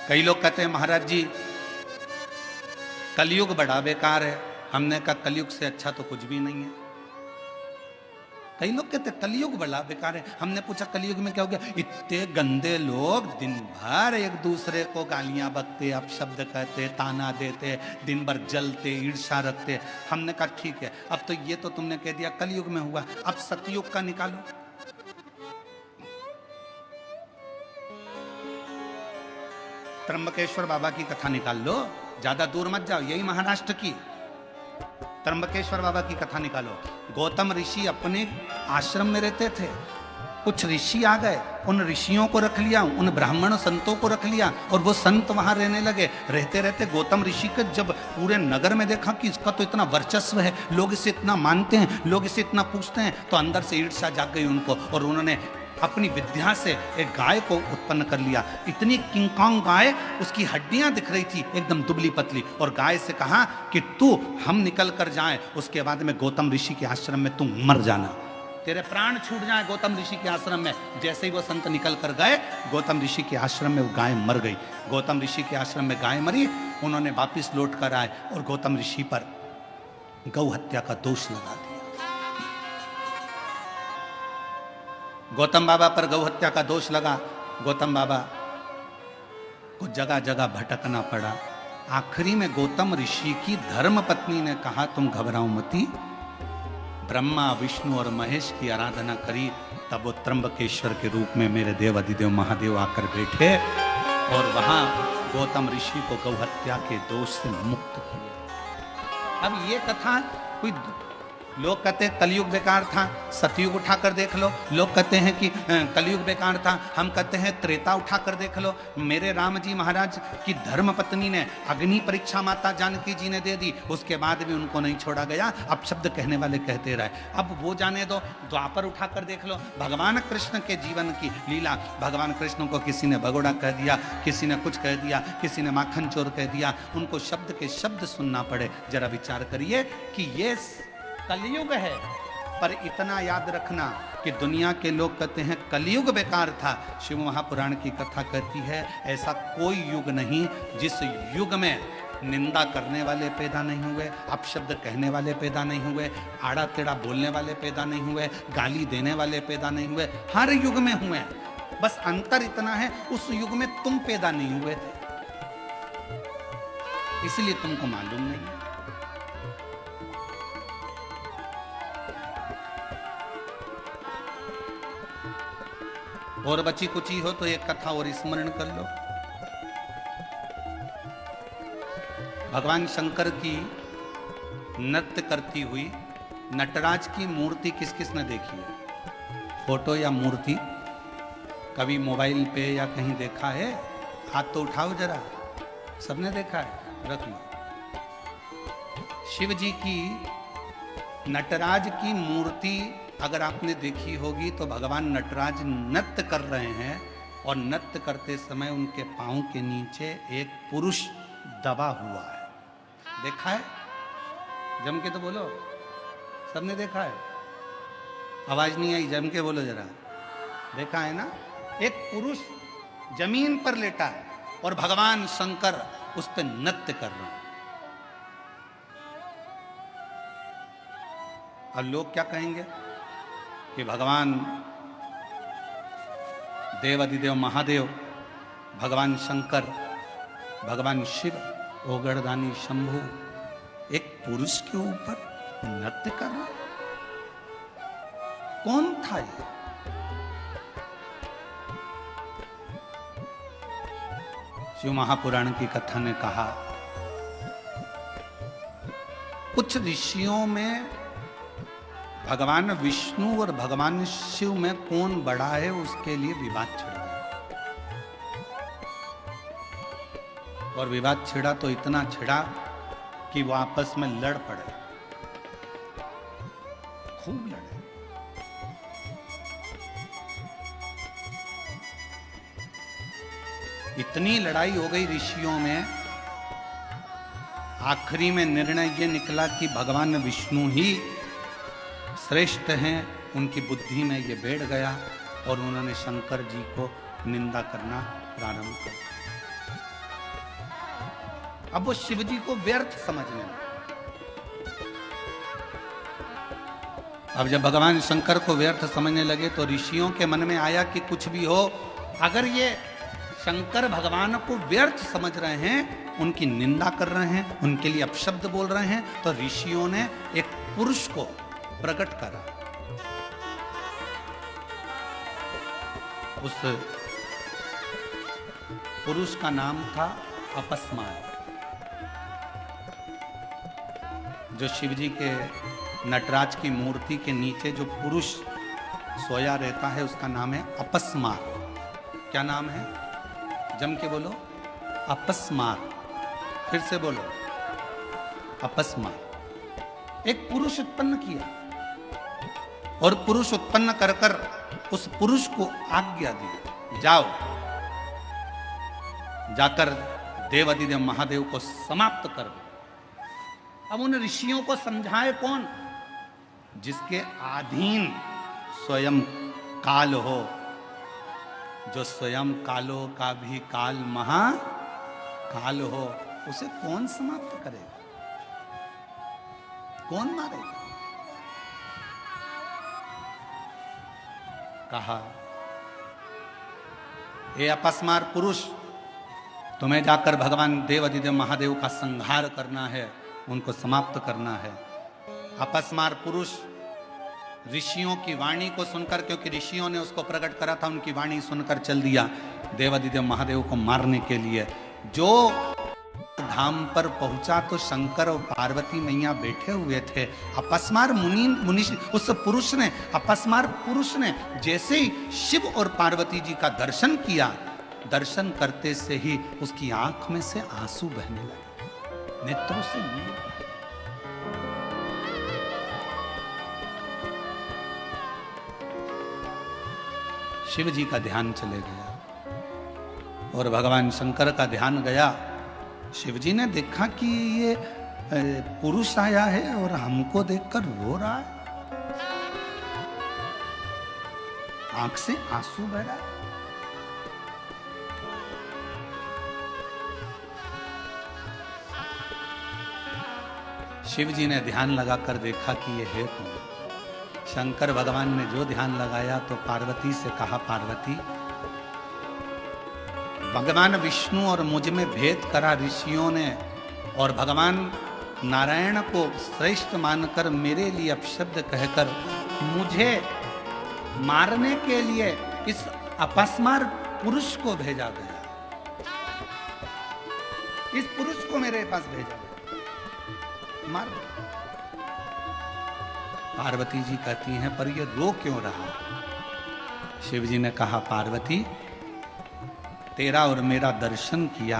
कई लोग कहते हैं महाराज जी कलयुग बड़ा बेकार है। हमने कहा कलयुग से अच्छा तो कुछ भी नहीं है। कई लोग कहते हैं कलयुग बड़ा बेकार है। हमने पूछा कलयुग में क्या हो गया? इतने गंदे लोग दिन भर एक दूसरे को गालियां बकते, अपशब्द कहते, ताना देते, दिन भर जलते, ईर्ष्या रखते। हमने कहा ठीक है, अब तो ये तो तुमने कह दिया कलयुग में हुआ, अब सतयुग का निकालो। त्र्यंबकेश्वर बाबा की कथा निकाल लो, ज्यादा दूर मत जाओ, यही महाराष्ट्र की त्र्यंबकेश्वर बाबा की कथा निकालो। गौतम ऋषि अपने आश्रम में रहते थे, कुछ ऋषि आ गए, उन ऋषियों को रख लिया, उन ब्राह्मण संतों को रख लिया और वो संत वहां रहने लगे। रहते रहते गौतम ऋषि के जब पूरे नगर में देखा कि इसका तो इतना वर्चस्व है, लोग इसे इतना मानते हैं, लोग इसे इतना पूछते हैं, तो अंदर से ईर्ष्या जाग गई उनको और उन्होंने अपनी विद्या से एक गाय को उत्पन्न कर लिया। इतनी किंगकॉन्ग गाय, उसकी हड्डियां दिख रही थी एकदम दुबली पतली, और गाय से कहा कि तू हम निकल कर जाए, उसके बाद में गौतम ऋषि के आश्रम में तू मर जाना, तेरे प्राण छूट जाए गौतम ऋषि के आश्रम में। जैसे ही वो संत निकल कर गए गौतम ऋषि के आश्रम में वो गाय मर गई। गौतम ऋषि के आश्रम में गाय मरी, उन्होंने वापिस लौट कर आए और गौतम ऋषि पर गौ हत्या का दोष लगा दिया। गौतम बाबा पर गौ हत्या का दोष लगा। गौतम बाबा को जगह जगह भटकना पड़ा। आखिरी में गौतम ऋषि की धर्म पत्नी ने कहा तुम घबराओ मती, ब्रह्मा विष्णु और महेश की आराधना करी, तब वो त्र्यंबकेश्वर के रूप में मेरे देव अधिदेव महादेव आकर बैठे और वहां गौतम ऋषि को गौ हत्या के दोष से मुक्त किया। अब ये कथा कोई, लोग कहते हैं कलयुग बेकार था, सतयुग उठाकर देख लो। लोग कहते हैं कि कलयुग बेकार था, हम कहते हैं त्रेता उठाकर देख लो। मेरे राम जी महाराज की धर्म पत्नी ने अग्नि परीक्षा माता जानकी जी ने दे दी, उसके बाद भी उनको नहीं छोड़ा गया। अब शब्द कहने वाले कहते रहे, अब वो जाने दो। द्वापर उठाकर देख लो, भगवान कृष्ण के जीवन की लीला। भगवान कृष्ण को किसी ने भगोड़ा कह दिया, किसी ने कुछ कह दिया, किसी ने माखन चोर कह दिया, उनको शब्द के शब्द सुनना पड़े। जरा विचार करिए कि ये कलयुग है, पर इतना याद रखना कि दुनिया के लोग कहते हैं कलयुग बेकार था। शिव महापुराण की कथा कहती है ऐसा कोई युग नहीं जिस युग में निंदा करने वाले पैदा नहीं हुए, अपशब्द कहने वाले पैदा नहीं हुए, आड़ा टेढ़ा बोलने वाले पैदा नहीं हुए, गाली देने वाले पैदा नहीं हुए। हर युग में हुए, बस अंतर इतना है उस युग में तुम पैदा नहीं हुए थे, इसलिए तुमको मालूम नहीं है। और बची कुची हो तो एक कथा और स्मरण कर लो। भगवान शंकर की नृत्य करती हुई नटराज की मूर्ति किस किस ने देखी है? फोटो या मूर्ति कभी मोबाइल पे या कहीं देखा है? हाथ तो उठाओ जरा, सबने देखा है, रख लो। शिव जी की नटराज की मूर्ति अगर आपने देखी होगी तो भगवान नटराज नृत्य कर रहे हैं और नृत्य करते समय उनके पांव के नीचे एक पुरुष दबा हुआ है। देखा है? जम के तो बोलो, सबने देखा है? आवाज नहीं आई, जम के बोलो जरा। देखा है ना? एक पुरुष जमीन पर लेटा है और भगवान शंकर उस पर नृत्य कर रहे हैं। अब लोग क्या कहेंगे कि भगवान देव अधिदेव महादेव, भगवान शंकर, भगवान शिव, ओगड़दानी शंभु एक पुरुष के ऊपर नृत्य कर रहा। कौन था ये? शिव महापुराण की कथा ने कहा कुछ ऋषियों में भगवान विष्णु और भगवान शिव में कौन बड़ा है उसके लिए विवाद छिड़ गया। और विवाद छिड़ा तो इतना छिड़ा कि वो आपस में लड़ पड़े, खूब लड़े। इतनी लड़ाई हो गई ऋषियों में, आखिरी में निर्णय ये निकला कि भगवान विष्णु ही श्रेष्ठ हैं। उनकी बुद्धि में ये बैठ गया और उन्होंने शंकर जी को निंदा करना प्रारंभ कर दिया। अब वो शिव जी को व्यर्थ समझने लगे। अब जब भगवान शंकर को व्यर्थ समझने लगे तो ऋषियों के मन में आया कि कुछ भी हो, अगर ये शंकर भगवान को व्यर्थ समझ रहे हैं, उनकी निंदा कर रहे हैं, उनके लिए अपशब्द बोल रहे हैं, तो ऋषियों ने एक पुरुष को प्रकट करा। उस पुरुष का नाम था अपस्मार। जो शिव जी के नटराज की मूर्ति के नीचे जो पुरुष सोया रहता है उसका नाम है अपस्मार। क्या नाम है? जम के बोलो, अपस्मार। फिर से बोलो, अपस्मार। एक पुरुष उत्पन्न किया और पुरुष उत्पन्न कर कर उस पुरुष को आज्ञा दी, जाओ जाकर देवाधिदेव महादेव को समाप्त कर दो। अब उन ऋषियों को समझाए कौन? जिसके अधीन स्वयं काल हो, जो स्वयं कालों का भी काल महाकाल हो, उसे कौन समाप्त करेगा? कौन मारेगा? कहा, हे अपस्मार पुरुष, तुम्हें जाकर भगवान देवाधिदेव महादेव का संहार करना है, उनको समाप्त करना है। अपस्मार पुरुष ऋषियों की वाणी को सुनकर, क्योंकि ऋषियों ने उसको प्रकट करा था, उनकी वाणी सुनकर चल दिया देवाधिदेव महादेव को मारने के लिए। जो धाम पर पहुंचा तो शंकर और पार्वती मैया बैठे हुए थे। अपस्मार मुनि उस पुरुष ने, अपस्मार पुरुष ने जैसे ही शिव और पार्वती जी का दर्शन किया, दर्शन करते से ही उसकी आंख में से आंसू बहने लगे, नेत्रों से नीर। शिव जी का ध्यान चले गया और भगवान शंकर का ध्यान गया। शिव जी ने देखा कि ये पुरुष आया है और हमको देखकर रो रहा है, आंख से आंसू बह रहा है। शिव जी ने ध्यान लगाकर देखा कि ये है कौन। शंकर भगवान ने जो ध्यान लगाया तो पार्वती से कहा, पार्वती, भगवान विष्णु और मुझ में भेद करा ऋषियों ने, और भगवान नारायण को श्रेष्ठ मानकर मेरे लिए अपशब्द कहकर मुझे मारने के लिए इस अपस्मार पुरुष को भेजा गया। इस पुरुष को मेरे पास भेजा गया, मार। पार्वती जी कहती हैं, पर ये रो क्यों रहा? शिव जी ने कहा, पार्वती, तेरा और मेरा दर्शन किया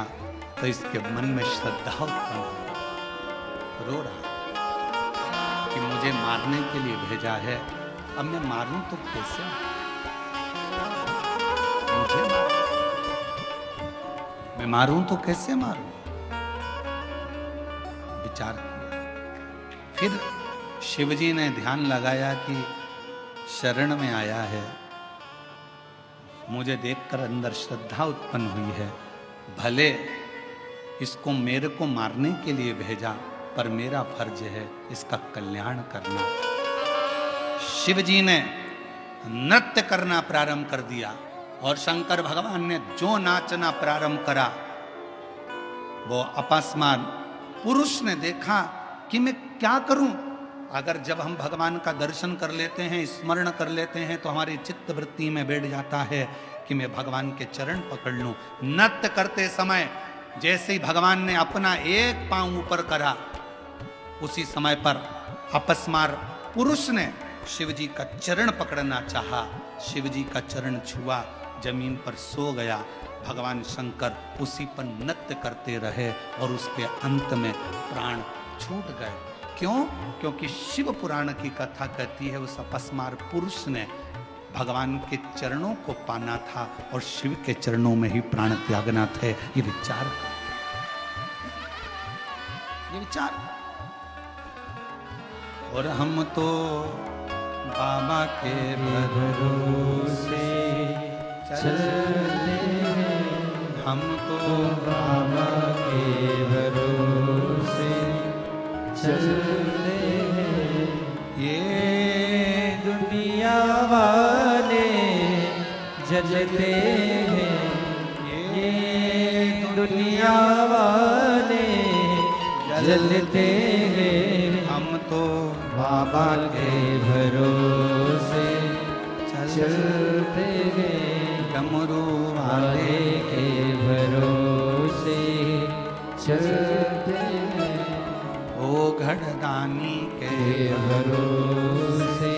तो इसके मन में श्रद्धा उत्पन्न हुई, रो रहा कि मुझे मारने के लिए भेजा है। अब मैं मारूं तो कैसे? मुझे मैं मारूं तो कैसे मारूं? विचार किया। फिर शिवजी ने ध्यान लगाया कि शरण में आया है, मुझे देखकर अंदर श्रद्धा उत्पन्न हुई है, भले इसको मेरे को मारने के लिए भेजा, पर मेरा फर्ज है इसका कल्याण करना। शिवजी ने नृत्य करना प्रारंभ कर दिया और शंकर भगवान ने जो नाचना प्रारंभ करा, वो अपस्मार पुरुष ने देखा कि मैं क्या करूं। अगर जब हम भगवान का दर्शन कर लेते हैं, स्मरण कर लेते हैं, तो हमारी चित्त वृत्ति में बैठ जाता है कि मैं भगवान के चरण पकड़ लूं। नृत्य करते समय जैसे ही भगवान ने अपना एक पांव ऊपर करा, उसी समय पर अपस्मार पुरुष ने शिवजी का चरण पकड़ना चाहा। शिवजी का चरण छुआ, जमीन पर सो गया। भगवान शंकर उसी पर नृत्य करते रहे और उसके अंत में प्राण छूट गए। क्यों? क्योंकि शिव पुराण की कथा कहती है उस अपस्मार पुरुष ने भगवान के चरणों को पाना था और शिव के चरणों में ही प्राण त्यागना थे। ये विचार, ये विचार। और हम तो बाबा के भरोसे चले, हमको बाबा के भरोसे चलते हैं। ये दुनिया वाले जलते हैं, ये दुनिया वाले जलते हैं। हम तो बाबा के भरोसे चलते हैं, डमरू वाले वाले के भरोसे चलते हैं। ओ घड़दानी के के भरोसे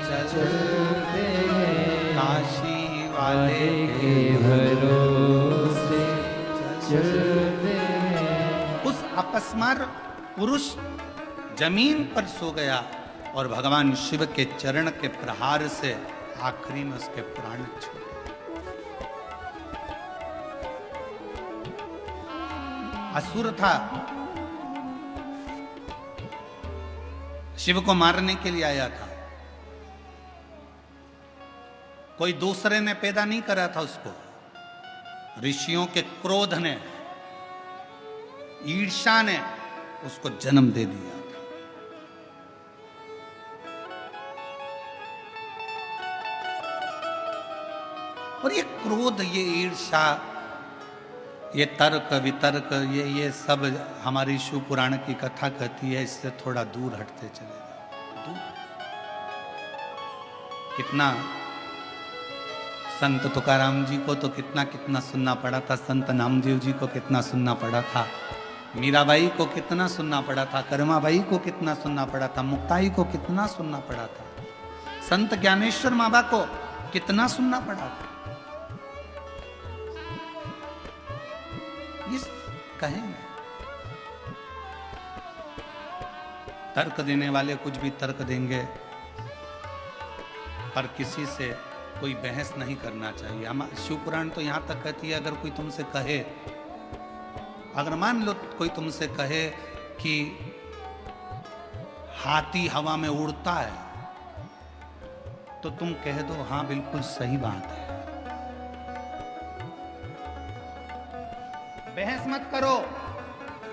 चलते हैं, काशी वाले वाले के भरोसे चलते हैं। उस अपस्मार पुरुष जमीन पर सो गया और भगवान शिव के चरण के प्रहार से आखिरी में उसके प्राण छूटे। असुर था, शिव को मारने के लिए आया था। कोई दूसरे ने पैदा नहीं करा था उसको, ऋषियों के क्रोध ने, ईर्ष्या ने उसको जन्म दे दिया था। और ये क्रोध, ये ईर्ष्या, ये तर्क वितर्क, ये सब हमारी शिव पुराण की कथा कहती है, इससे थोड़ा दूर हटते चले जाओ। दूर। कितना संत तुकाराम जी को तो कितना कितना सुनना पड़ा था, संत नामदेव जी को कितना सुनना पड़ा था, मीराबाई को कितना सुनना पड़ा था, कर्माबाई को कितना सुनना पड़ा था, मुक्ताई को कितना सुनना पड़ा था, संत ज्ञानेश्वर माबा को कितना सुनना पड़ा था। ये कहेंगे तर्क देने वाले कुछ भी तर्क देंगे, पर किसी से कोई बहस नहीं करना चाहिए। हम शिव पुराण तो यहां तक कहती है, अगर कोई तुमसे कहे, अगर मान लो कोई तुमसे कहे कि हाथी हवा में उड़ता है, तो तुम कह दो हाँ बिल्कुल सही बात है। बहस मत करो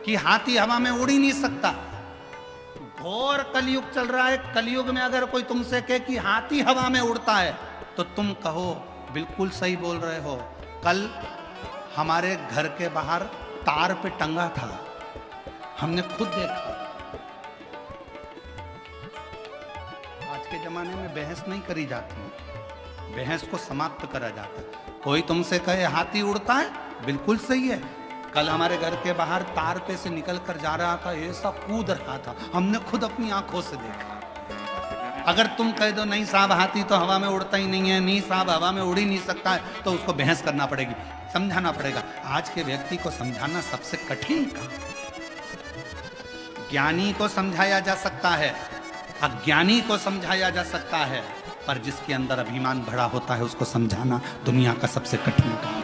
कि हाथी हवा में उड़ ही नहीं सकता। घोर कलयुग चल रहा है, कलयुग में अगर कोई तुमसे कहे कि हाथी हवा में उड़ता है, तो तुम कहो बिल्कुल सही बोल रहे हो। कल हमारे घर के बाहर तार पे टंगा था, हमने खुद देखा। आज के जमाने में बहस नहीं करी जाती, बहस को समाप्त करा जाता है। कोई तुमसे कहे हाथी उड़ता है, बिल्कुल सही है। कल हमारे घर के बाहर तार पे से निकल कर जा रहा था, ऐसा कूद रहा था, हमने खुद अपनी आंखों से देखा। अगर तुम कह दो नहीं साहब हाथी तो हवा में उड़ता ही नहीं है, नहीं साहब हवा में उड़ ही नहीं सकता है, तो उसको बहस करना पड़ेगी, समझाना पड़ेगा। आज के व्यक्ति को समझाना सबसे कठिन काम। ज्ञानी को समझाया जा सकता है, अज्ञानी को समझाया जा सकता है, पर जिसके अंदर अभिमान भरा होता है उसको समझाना दुनिया का सबसे कठिन काम।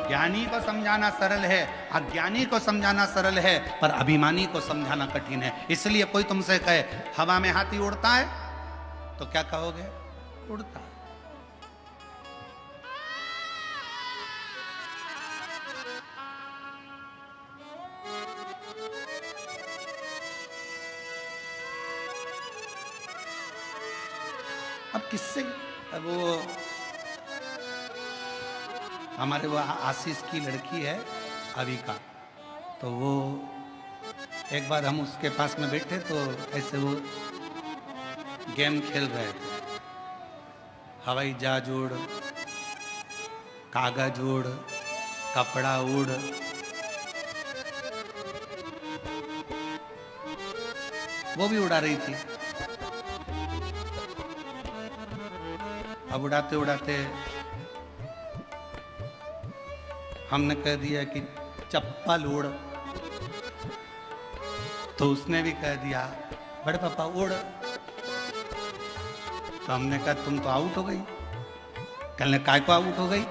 ज्ञानी को समझाना सरल है, अज्ञानी को समझाना सरल है, पर अभिमानी को समझाना कठिन है। इसलिए कोई तुमसे कहे हवा में हाथी उड़ता है, तो क्या कहोगे? उड़ता है। अब किससे, अब वो हमारे वो आशीष की लड़की है अविका, तो वो एक बार हम उसके पास में बैठे तो ऐसे वो गेम खेल रहे थे, हवाई जहाज उड़, कागज उड़, कपड़ा उड़, वो भी उड़ा रही थी। अब उड़ाते उड़ाते हमने कह दिया कि चप्पल उड़, तो उसने भी कह दिया बड़े पापा उड़। तो हमने कहा तुम तो आउट हो गई। कल ने काय को आउट हो गई?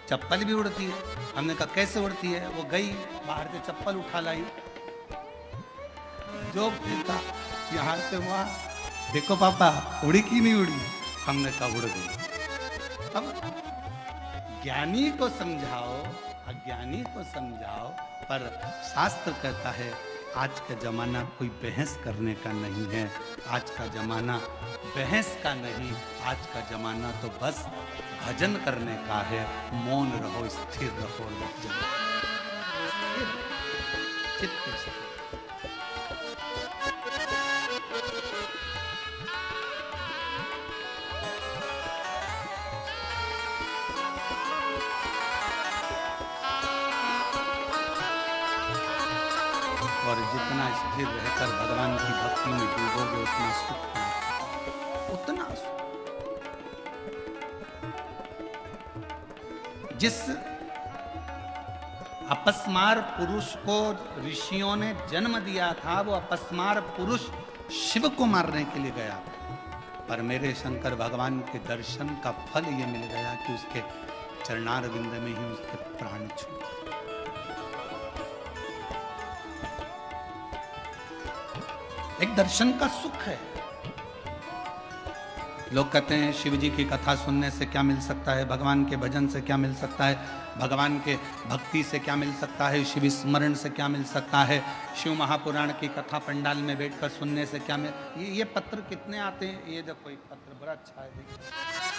चप्पल भी उड़ती है। हमने कहा कैसे उड़ती है? वो गई बाहर से चप्पल उठा लाई, जो था यहाँ से वहां, देखो पापा उड़ी कि नहीं उड़ी? हमने कहा उड़ गई। अब ज्ञानी को समझाओ, अज्ञानी को समझाओ, पर शास्त्र कहता है आज का जमाना कोई बहस करने का नहीं है। आज का जमाना बहस का नहीं, आज का जमाना तो बस भजन करने का है। मौन रहो, स्थिर रहो, लग जाओ, चित्त स्थिर। और जितना स्थिर रहकर भगवान की भक्ति में डूबोगे उतना सुख मिलेगा, उतना सुख। जिस अपस्मार पुरुष को ऋषियों ने जन्म दिया था, वो अपस्मार पुरुष शिव को मारने के लिए गया, पर मेरे शंकर भगवान के दर्शन का फल ये मिल गया कि उसके चरणारविंद में ही उसके प्राण छूटे। एक दर्शन का सुख है। लोग कहते हैं शिव जी की कथा सुनने से क्या मिल सकता है, भगवान के भजन से क्या मिल सकता है, भगवान के भक्ति से क्या मिल सकता है, शिव स्मरण से क्या मिल सकता है, शिव महापुराण की कथा पंडाल में बैठकर सुनने से क्या मिल। ये पत्र कितने आते हैं, ये देखो एक पत्र बड़ा अच्छा है, देखिए।